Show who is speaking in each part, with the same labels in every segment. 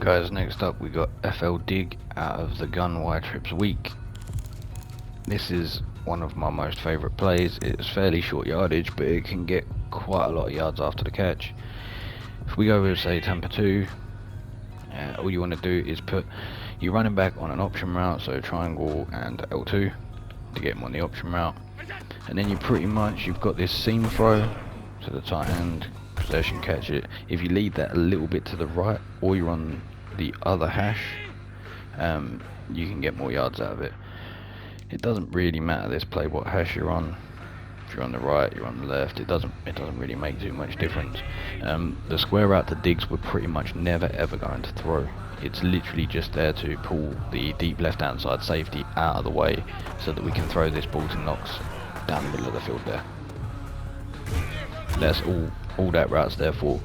Speaker 1: Guys, next up we got FL Dig out of the gun Ytrips week. This is one of my most favourite plays. It's fairly short yardage, but it can get quite a lot of yards after the catch. If we go with, say, Tampa 2, all you want to do is put your running back on an option route, so triangle and L2 to get him on the option route, and then you've got this seam throw to the tight end, possession, catch it. If you lead that a little bit to the right, or you're on the other hash, you can get more yards out of it. It doesn't really matter this play what hash you're on. If you're on the right, you're on the left, it doesn't really make too much difference. The square route to digs we're pretty much never ever going to throw. It's literally just there to pull the deep left hand side safety out of the way so that we can throw this ball to Knox down the middle of the field there. That's all that route's there for.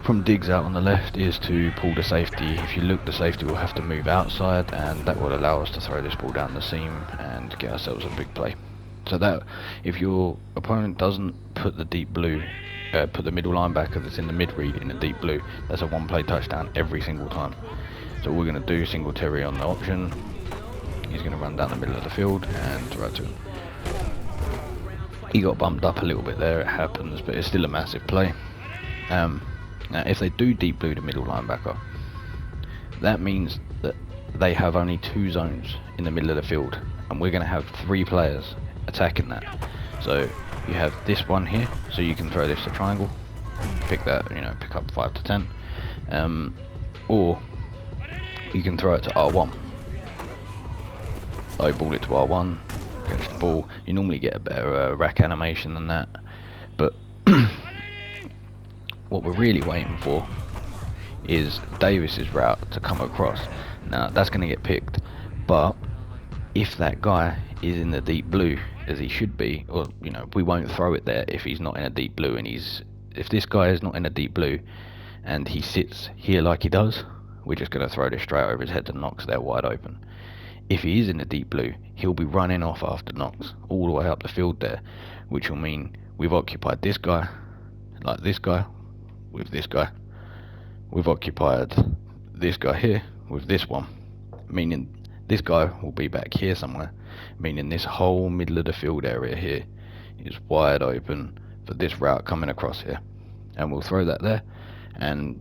Speaker 1: From digs out on the left is to pull the safety. If you look, the safety will have to move outside, and that will allow us to throw this ball down the seam and get ourselves a big play. So that, if your opponent doesn't put the deep blue, put the middle linebacker that's in the mid read in the deep blue, that's a one play touchdown every single time. So what we're going to do, Singletary on the option, he's going to run down the middle of the field and throw it to him. He got bumped up a little bit there, it happens, but it's still a massive play. Now if they do deep blue the middle linebacker, that means that they have only two zones in the middle of the field, and we're going to have three players attacking that. So you have this one here, so you can throw this to triangle, pick that, pick up 5 to 10, or you can throw it to R1. I ball it to R1, catch the ball. You normally get a better rack animation than that, but what we're really waiting for is Davis's route to come across. Now that's going to get picked, but if that guy is in the deep blue as he should be, or we won't throw it there if he's not in a deep blue, and if this guy is not in a deep blue and he sits here like he does, we're just going to throw this straight over his head to Knox there wide open. If he is in the deep blue, he'll be running off after Knox all the way up the field there, which will mean we've occupied this guy, like this guy, with this guy. We've occupied this guy here with this one, meaning this guy will be back here somewhere, meaning this whole middle of the field area here is wide open for this route coming across here, and we'll throw that there and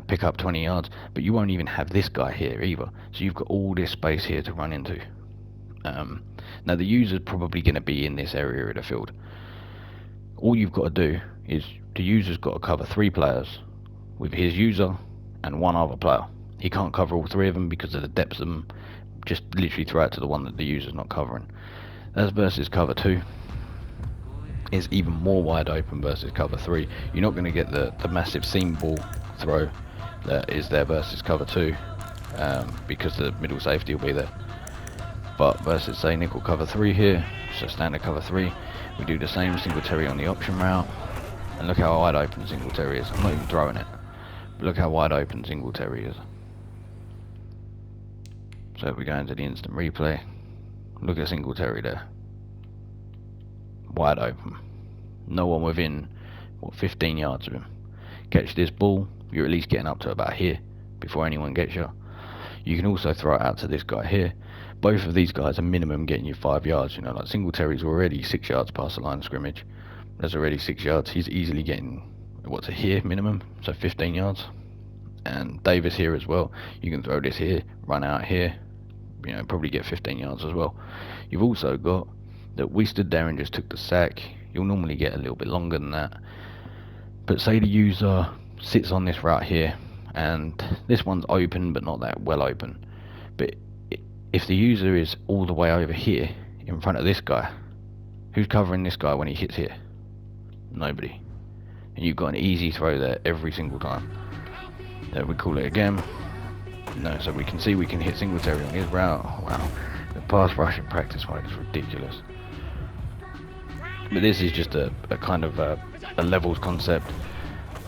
Speaker 1: pick up 20 yards, but you won't even have this guy here either, so you've got all this space here to run into. Now the user's probably going to be in this area of the field. All you've got to do is the user's got to cover 3 players with his user and one other player. He can't cover all 3 of them because of the depth of them. Just literally throw it to the one that the user's not covering. That's versus cover 2. It's even more wide open versus cover 3. You're not going to get the massive seam ball throw that is there versus cover 2, because the middle safety will be there. But versus, say, nickel cover 3 here, so standard cover 3, we do the same Singletary on the option route, and look how wide open Singletary is. I'm not even throwing it, but look how wide open Singletary is. So if we go into the instant replay, look at Singletary there, wide open, no one within 15 yards of him. Catch this ball, you're at least getting up to about here before anyone gets you. You can also throw it out to this guy here. Both of these guys are minimum getting you 5 yards. Like Singletary's already 6 yards past the line of scrimmage. That's already 6 yards. He's easily getting to here minimum, so 15 yards. And Davis here as well. You can throw this here, run out here, probably get 15 yards as well. You've also got that we stood there and just took the sack. You'll normally get a little bit longer than that. But say the user sits on this route here, and this one's open but not that well open. But if the user is all the way over here in front of this guy, who's covering this guy when he hits here? Nobody. And you've got an easy throw there every single time. There, we call it again. No, so we can see we can hit Singletary on his route. Wow, the pass rush in practice mode is ridiculous. But this is just a kind of a levels concept.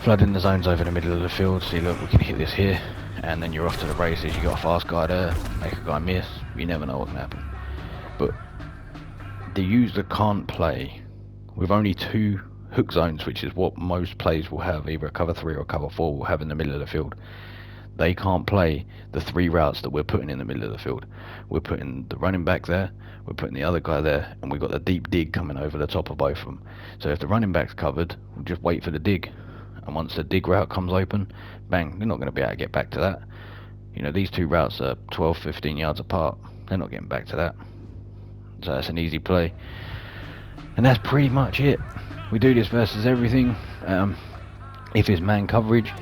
Speaker 1: Flooding the zones over the middle of the field. See, look, we can hit this here, and then you're off to the races. You got a fast guy there, make a guy miss. You never know what can happen. But the user can't play with only 2 hook zones, which is what most plays will have, either a cover 3 or cover 4 will have in the middle of the field. they can't play the 3 routes that we're putting in the middle of the field. We're putting the running back there, we're putting the other guy there, and we've got the deep dig coming over the top of both of them. So if the running back's covered, we'll just wait for the dig. And once the dig route comes open, bang, they're not going to be able to get back to that. You know, these 2 routes are 12, 15 yards apart. They're not getting back to that. So that's an easy play. And that's pretty much it. We do this versus everything. If it's man coverage,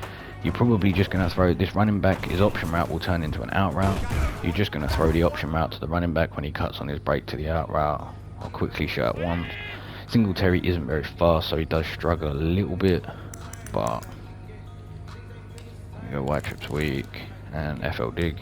Speaker 1: you're probably just going to throw this running back. His option route will turn into an out route. You're just going to throw the option route to the running back when he cuts on his break to the out route. I'll quickly show it once. Singletary isn't very fast, so he does struggle a little bit. But you go Ytrips weak and FL dig.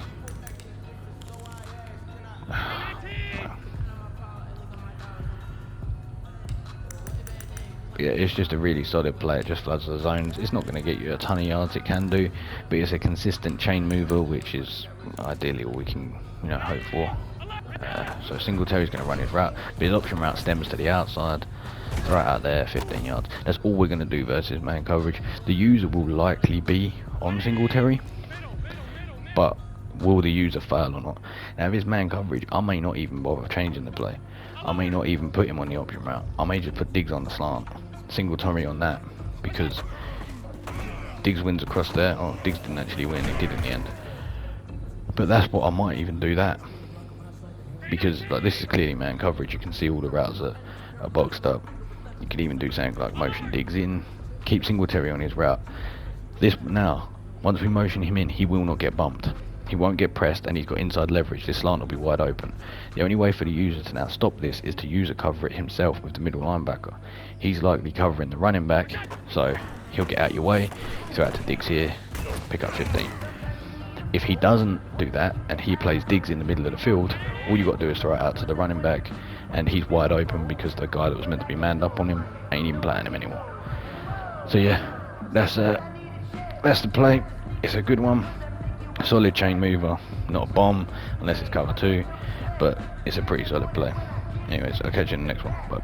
Speaker 1: Yeah, it's just a really solid play. It just floods the zones. It's not going to get you a ton of yards, it can do, but it's a consistent chain mover, which is ideally all we can, you know, hope for. So Singletary's going to run his route, but his option route stems to the outside, right out there, 15 yards. That's all we're going to do versus man coverage. The user will likely be on Singletary, but will the user fail or not? Now if it's man coverage, I may not even bother changing the play. I may not even put him on the option route. I may just put Diggs on the slant, Singletary on that, because Diggs wins across there. Oh, Diggs didn't actually win, he did in the end. But that's what I might even do that. Because like, this is clearly man coverage, you can see all the routes are boxed up. You could even do something like motion Diggs in, keep Singletary on his route. This now, once we motion him in, he will not get bumped. He won't get pressed, and he's got inside leverage. This slant will be wide open. The only way for the user to now stop this is to user cover it himself with the middle linebacker. He's likely covering the running back, so he'll get out your way. Throw out to Diggs here, pick up 15. If he doesn't do that, and he plays Diggs in the middle of the field, all you got to do is throw it out to the running back, and he's wide open because the guy that was meant to be manned up on him ain't even playing him anymore. So yeah, that's the play. It's a good one. Solid chain mover, not a bomb unless it's cover 2, but it's a pretty solid play. Anyways, I'll catch you in the next one. Bye.